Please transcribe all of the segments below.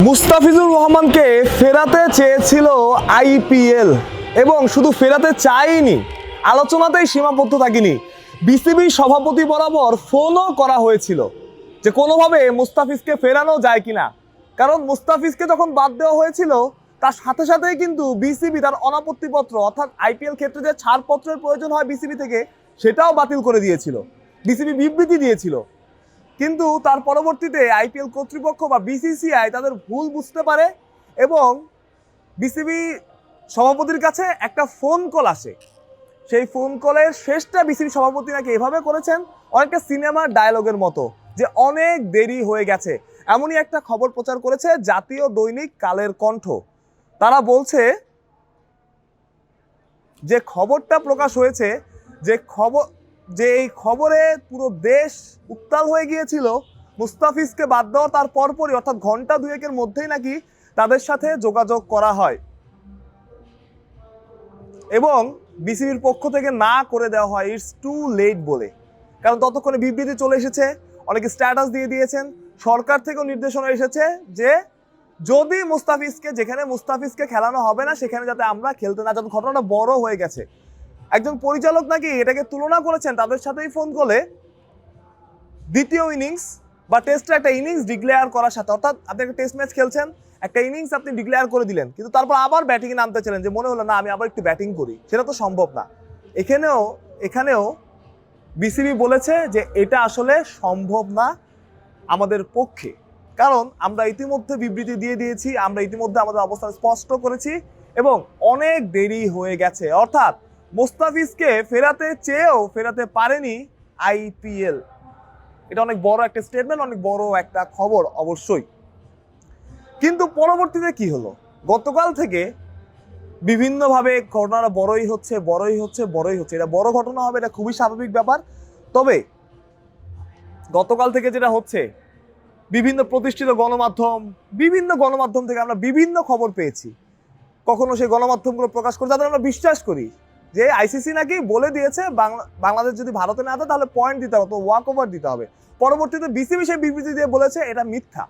মুস্তাফিজুর রহমানকে ফেরাতে চেয়েছিল আইপিএল এবং শুধু ফেরাতে চায়নি, আলোচনাতেই সীমাবদ্ধ থাকেনি। বিসিবি সভাপতি বরাবর ফোনও করা হয়েছিল যে কোনোভাবে মুস্তাফিজকে ফেরানো যায় কিনা, কারণ মুস্তাফিজকে যখন বাদ দেওয়া হয়েছিল তার সাথে সাথেই কিন্তু বিসিবি তার অনাপত্তিপত্র অর্থাৎ আইপিএল ক্ষেত্রে যে ছাড়পত্রের প্রয়োজন হয় বিসিবি থেকে সেটাও বাতিল করে দিয়েছিল, বিসিবি বিবৃতি দিয়েছিল। কিন্তু তার পরবর্তীতে আইপিএল কর্তৃপক্ষ বা বিসিসিআই তাদের ভুল বুঝতে পারে এবং বিসিবি সভাপতির কাছে একটা ফোন কল আসে। সেই ফোন কলের শেষটা বিসিবি সভাপতি নাকি এভাবে করেছেন, অনেকটা সিনেমার ডায়লগের মতো, যে অনেক দেরি হয়ে গেছে। এমনই একটা খবর প্রচার করেছে জাতীয় দৈনিক কালের কণ্ঠ। তারা বলছে যে খবরটা প্রকাশ হয়েছে, যে এই খবরে পুরো দেশ উত্তাল হয়ে গিয়েছিল মুস্তাফিজকে বাদ দেওয়া তার পরপরই, অর্থাৎ ঘন্টা দুয়েকের মধ্যেই নাকি তাদের সাথে যোগাযোগ করা হয় এবং বিসিবির পক্ষ থেকে না করে দেওয়া হয় ইটস টু লেট বলে। কারণ ততক্ষণে বিবৃতি চলে এসেছে, অনেকে স্ট্যাটাস দিয়ে দিয়েছেন, সরকার থেকেও নির্দেশনা এসেছে যে যদি যেখানে মুস্তাফিজকে খেলানো হবে না সেখানে যাতে আমরা খেলতে না, যাতে ঘটনাটা বড় হয়ে গেছে। একজন পরিচালক নাকি এটাকে তুলনা করেছেন তাদের সাথেই ফোন করে দ্বিতীয় ইনিংস বা টেস্টের একটা ইনিংস ডিক্লেয়ার করার সাথে। অর্থাৎ আপনি একটা টেস্ট ম্যাচ খেলছেন, একটা ইনিংস আপনি ডিক্লেয়ার করে দিলেন, কিন্তু তারপর আবার ব্যাটিংয়ে নামতে ছিলেন, যে মনে হলো না আমি আবার একটু ব্যাটিং করি, সেটা তো সম্ভব না। এখানেও বিসিবি বলেছে যে এটা আসলে সম্ভব না আমাদের পক্ষে, কারণ আমরা ইতিমধ্যে বিবৃতি দিয়ে দিয়েছি, আমরা ইতিমধ্যে আমাদের অবস্থান স্পষ্ট করেছি এবং অনেক দেরি হয়ে গেছে। অর্থাৎ মুস্তাফিজকে ফেরাতে চেয়েও ফেরাতে পারেনি আইপিএল। এটা অনেক বড় একটা স্টেটমেন্ট, অনেক বড় একটা খবর অবশ্যই। কিন্তু পরবর্তীতে কি হলো? গতকাল থেকে বিভিন্নভাবে ঘটনাটা বড়ই হচ্ছে। এটা বড় ঘটনা হবে, এটা খুবই স্বাভাবিক ব্যাপার। তবে গতকাল থেকে যেটা হচ্ছে, বিভিন্ন প্রতিষ্ঠিত বিভিন্ন গণমাধ্যম থেকে আমরা বিভিন্ন খবর পেয়েছি। কখনো সেই গণমাধ্যমগুলো প্রকাশ করে যাদের আমরা বিশ্বাস করি যে আইসিসি নাকি বলে দিয়েছে বাংলাদেশ যদি ভারতে না দেয় তাহলে পয়েন্ট দিতে হবে, তো ওয়াক ওভার দিতে হবে। পরবর্তীতে বিসিবি সেই বিবৃতি দিয়ে বলেছে এটা মিথ্যা,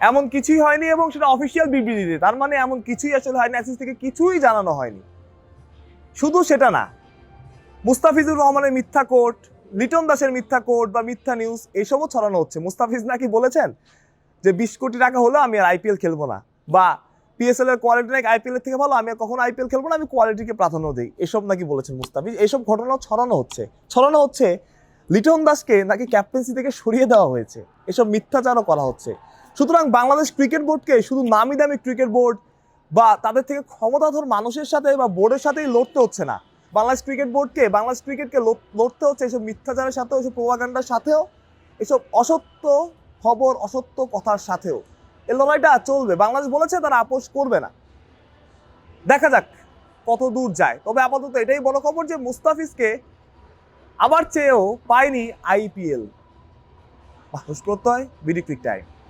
এমন কিছুই হয়নি এবং সেটা অফিসিয়াল বিবৃতি দিয়ে, তার মানে এমন কিছুই আসলে হয়নি, আইসিসি থেকে কিছুই জানানো হয়নি। শুধু সেটা না, মুস্তাফিজুর রহমানের মিথ্যা কোট, লিটন দাসের মিথ্যা কোট বা মিথ্যা নিউজ এসবও ছড়ানো হচ্ছে। মুস্তাফিজ নাকি বলেছেন যে 20 কোটি টাকা হলো আমি আর আইপিএল খেলবো না, বা পিএসএল এর কোয়ালিটি নাকি আইপিএল এর থেকে ভালো, আমি আর কখনো আইপিএল খেলবো না, আমি কোয়ালিটিকে প্রাধান্য দিই, এসব নাকি বলেছেন মুস্তাফিজ। এইসব ঘটনাও ছড়ানো হচ্ছে। লিটন দাসকে নাকি ক্যাপ্টেন্সি থেকে সরিয়ে দেওয়া হয়েছে, এসব মিথ্যাচারও করা হচ্ছে। সুতরাং বাংলাদেশ ক্রিকেট বোর্ডকে শুধু নামি দামি ক্রিকেট বোর্ড বা তাদের থেকে ক্ষমতাধর মানুষের সাথে বা বোর্ডের সাথেই লড়তে হচ্ছে না, বাংলাদেশ ক্রিকেটকে লড়তে হচ্ছে এসব মিথ্যাচারের সাথেও, এসব প্রোপাগান্ডার সাথেও, এসব অসত্য খবর, অসত্য কথার সাথেও। এই লড়াইটা চলবে। বাংলাদেশ বলেছে তারা আপোষ করবে না, দেখা যাক কত দূর যায়। তবে আপাতত এটাই বড় খবর যে মুস্তাফিজকে আবার চেয়েও পায়নি আইপিএল। মানুষ প্রত্যয়, বিডি ক্রিক টাইম।